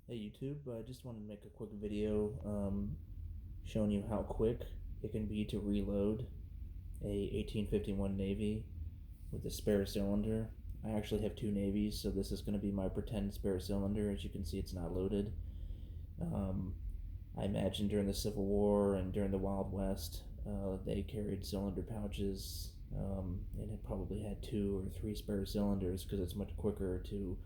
Hey YouTube, I just wanted to make a quick video showing you how quick it can be to reload a 1851 Navy with a spare cylinder. I actually have two Navies, so this is going to be my pretend spare cylinder. As you can see, it's not loaded. Um, I imagine during the Civil War and during the Wild West, they carried cylinder pouches and it probably had two or three spare cylinders because it's much quicker to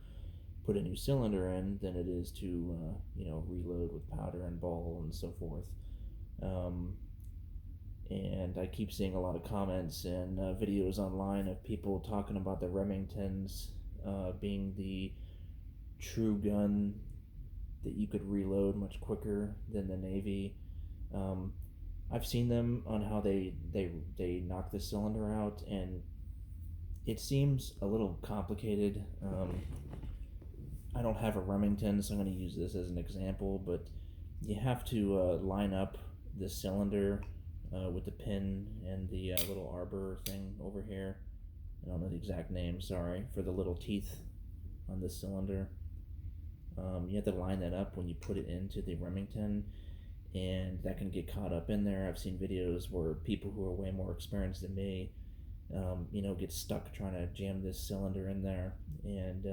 put a new cylinder in than it is to reload with powder and ball and so forth. Um, and I keep seeing a lot of comments and videos online of people talking about the Remingtons being the true gun that you could reload much quicker than the Navy. Um, I've seen them on how they knock the cylinder out, and it seems a little complicated. I don't have a Remington, so I'm going to use this as an example, but you have to line up the cylinder with the pin and the little arbor thing over here. I don't know the exact name, sorry, for the little teeth on this cylinder. You have to line that up when you put it into the Remington, and that can get caught up in there. I've seen videos where people who are way more experienced than me, get stuck trying to jam this cylinder in there. And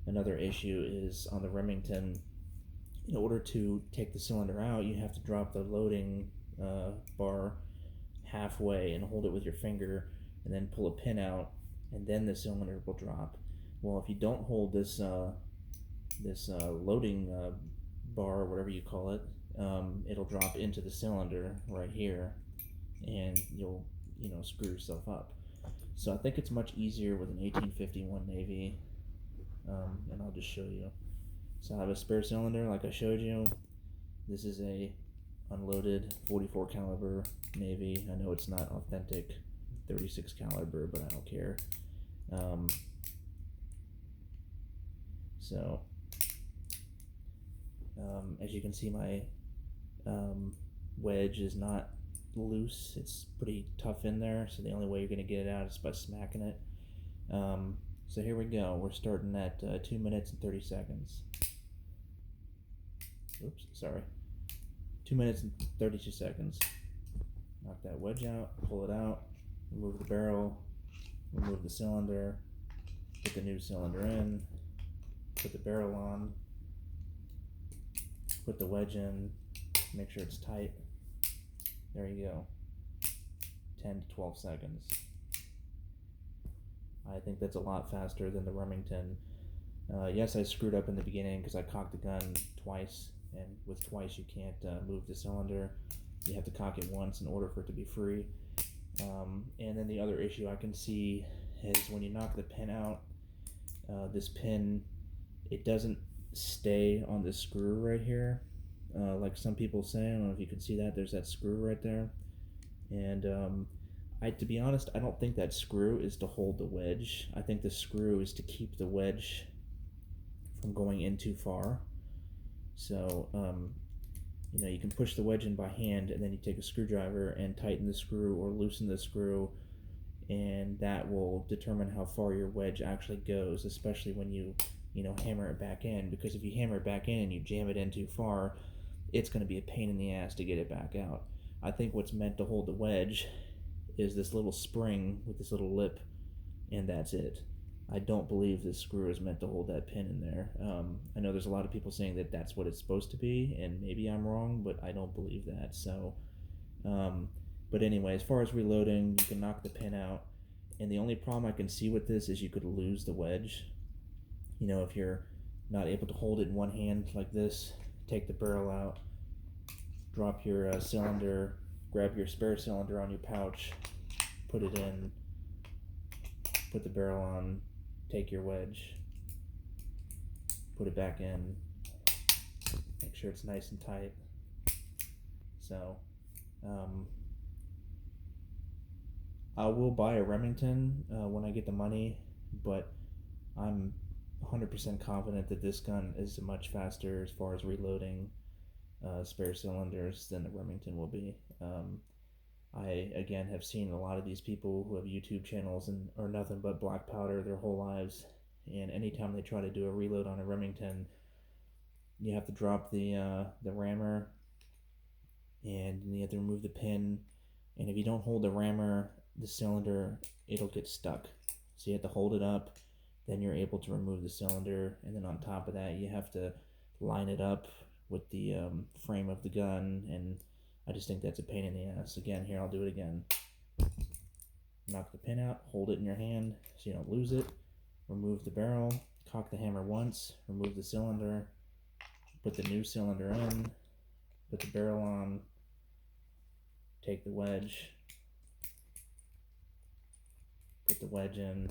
another issue is on the Remington, in order to take the cylinder out, you have to drop the loading bar halfway and hold it with your finger, and then pull a pin out, and then the cylinder will drop. Well, if you don't hold this loading bar or whatever you call it, it'll drop into the cylinder right here, and you'll screw yourself up. So I think it's much easier with an 1851 Navy, and I'll just show you. So I have a spare cylinder like I showed you. This is a unloaded 44 caliber Navy. I know it's not authentic 36 caliber, but I don't care. Um, so as you can see, my wedge is not loose. It's pretty tough in there, so the only way you're going to get it out is by smacking it. So here we go. We're starting at 2 minutes and 30 seconds. Oops, sorry. 2 minutes and 32 seconds. Knock that wedge out, pull it out, remove the barrel, remove the cylinder, put the new cylinder in, put the barrel on, put the wedge in, make sure it's tight. There you go. 10 to 12 seconds. I think that's a lot faster than the Remington. Yes, I screwed up in the beginning because I cocked the gun twice, and with twice you can't move the cylinder. You have to cock it once in order for it to be free. And then the other issue I can see is when you knock the pin out, this pin, it doesn't stay on the screw right here. Like some people say, I don't know if you can see that, there's that screw right there. And to be honest, I don't think that screw is to hold the wedge. I think the screw is to keep the wedge from going in too far. So, you can push the wedge in by hand, and then you take a screwdriver and tighten the screw or loosen the screw, and that will determine how far your wedge actually goes, especially when you hammer it back in, because if you hammer it back in and you jam it in too far, it's going to be a pain in the ass to get it back out. I think what's meant to hold the wedge is this little spring with this little lip, and that's it. I don't believe this screw is meant to hold that pin in there. I know there's a lot of people saying that that's what it's supposed to be, and maybe I'm wrong, but I don't believe that. So, but anyway, as far as reloading, you can knock the pin out, and the only problem I can see with this is you could lose the wedge. If you're not able to hold it in one hand like this, take the barrel out, drop your cylinder, grab your spare cylinder on your pouch, put it in, put the barrel on, take your wedge, put it back in, make sure it's nice and tight. So, I will buy a Remington when I get the money, but I'm 100% confident that this gun is much faster as far as reloading spare cylinders than the Remington will be. I again have seen a lot of these people who have YouTube channels and are nothing but black powder their whole lives, and anytime they try to do a reload on a Remington, you have to drop the rammer, and you have to remove the pin. And if you don't hold the rammer, the cylinder, it'll get stuck. So you have to hold it up, then you're able to remove the cylinder, and then on top of that, you have to line it up with the frame of the gun. And I just think that's a pain in the ass. Again, here, I'll do it again. Knock the pin out, hold it in your hand so you don't lose it, remove the barrel, cock the hammer once, remove the cylinder, put the new cylinder in, put the barrel on, take the wedge, put the wedge in,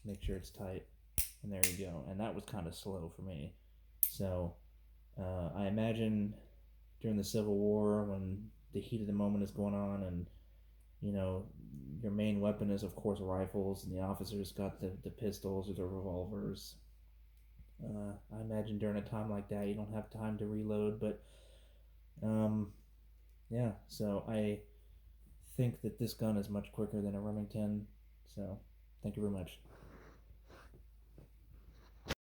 make sure it's tight, and there you go. And that was kind of slow for me. So I imagine during the Civil War, when the heat of the moment is going on, and you know, your main weapon is of course rifles, and the officers got the pistols or the revolvers. I imagine during a time like that, you don't have time to reload, but um, yeah. So I think that this gun is much quicker than a Remington. So thank you very much.